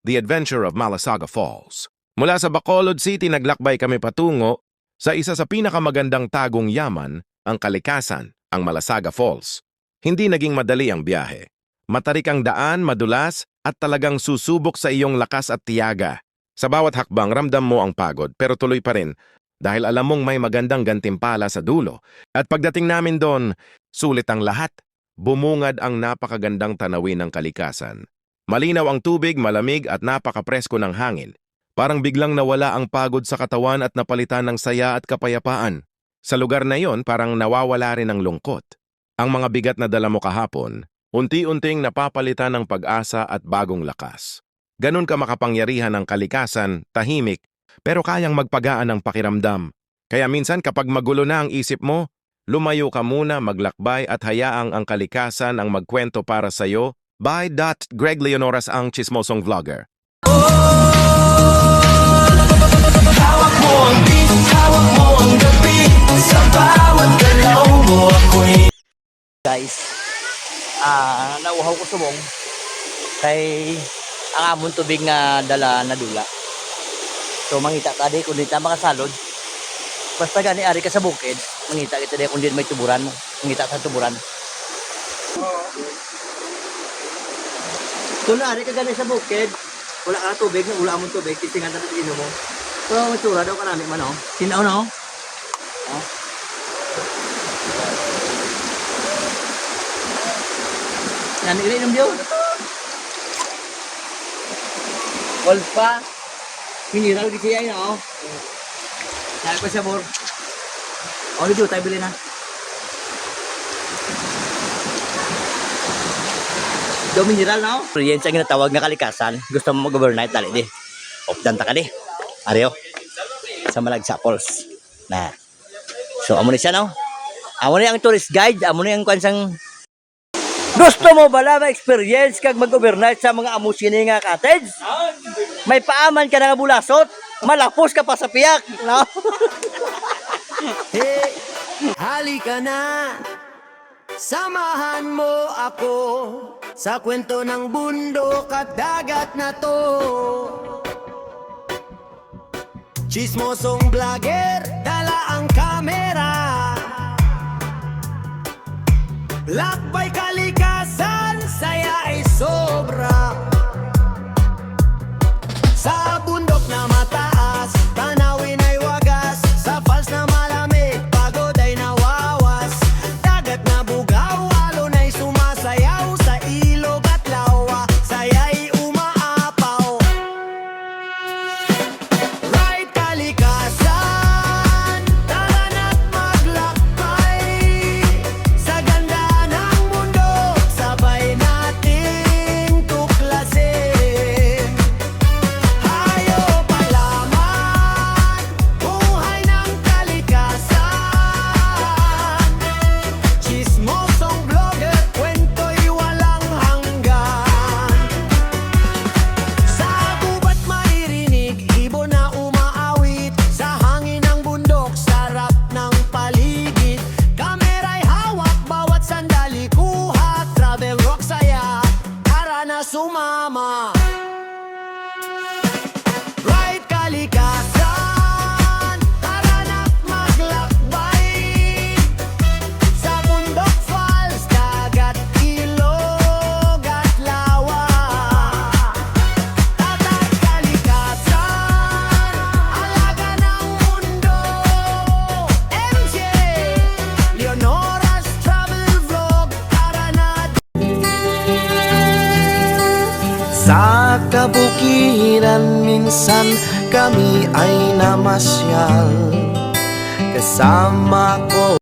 The Adventure of Malasaga Falls. Mula sa Bacolod City, naglakbay kami patungo sa isa sa pinakamagandang tagong yaman, ang kalikasan, ang Malasaga Falls. Hindi naging madali ang biyahe. Matarik ang daan, madulas, at talagang susubok sa iyong lakas at tiyaga. Sa bawat hakbang, ramdam mo ang pagod, pero tuloy pa rin dahil alam mong may magandang gantimpala sa dulo. At pagdating namin doon, sulit ang lahat. Bumungad ang napakagandang tanawin ng kalikasan. Malinaw ang tubig, malamig at napakapresko ng hangin. Parang biglang nawala ang pagod sa katawan at napalitan ng saya at kapayapaan. Sa lugar na yon, parang nawawala rin ang lungkot. Ang mga bigat na dala mo kahapon, unti-unting napapalitan ng pag-asa at bagong lakas. Ganun ka makapangyarihan ng kalikasan, tahimik, pero kayang magpagaan ng pakiramdam. Kaya minsan kapag magulo na ang isip mo, lumayo ka muna, maglakbay at hayaang ang kalikasan ang magkwento para sa'yo. By Greg Leonoras, ang Chismosong Vlogger. Hawak mo ang beat, hawak mo ang gabi, sa bawat galaw mo ako'y... Guys, nauhaw ko subong kay ang amon tubig nga dala na dula. So mangita ka di kung di ta makasalod. Basta gani ari ka sa bukid, mangita kita di kung di may tuburan, mangita sa tuburan. Kung ari ka gani sa bukid, wala ka tubig, wala amon tubig, titingan na inom mo. So matura daw kanami man oh. Tinaw na oh. Oh. Yan, ininom diyo. Gold pa. Mineral kasi yan, oh. Dahil pa siya, bor. O, dito, tayo bilhin na. Do mineral, no? Yan siya ginatawag na kalikasan. Gusto mo mag-overnight, dali, di. Opdanta ka, di. Areo. Sa Malagsa Falls. Na. So, amo na siya, no? Amo na yung tourist guide. Amo na yung kwansang... Gusto mo bala ma-experience kag mag-overnight sa mga amusini nga cottage? May paaman ka na nga bulasot, malapos ka pa sa piyak, no? Hey, halika na, samahan mo ako sa kwento ng bundok at dagat na to. Chismosong vlogger, dala ang kamera. Lakbay kalikasan, saya ay sobra. Sa bundok na mataas, tanawin ay wagas. Sa falls na malamig, pagod ay nawawas. Dagat na bugaw, alon ay sumasayaw. Sa ilog at lawa, saya'y umaapaw. Ride kalikasan, tara na't maglakbay. Sa ganda ng mundo, sabay nating tuklasin. Hayop palaman, buhay ng kalikasan. Chismosong vlogger, kwento'y walang hanggan. Sa gubat maririnig, ibon na umaawit. Sa hangin ng bundok, sarap ng paligid. Kamera'y hawak, bawat sandali kuha. Travel rock saya, tara na sumama. Ride kalikasan, tara na't maglakbay. Sa bundok, falls, dagat, ilog at lawa. Tatak kalikasan, alaga ng mundo. MJ, Leonoras Travel Vlog, tara na. Sa kabukiran minsan kami ay namasyal. Kasama ko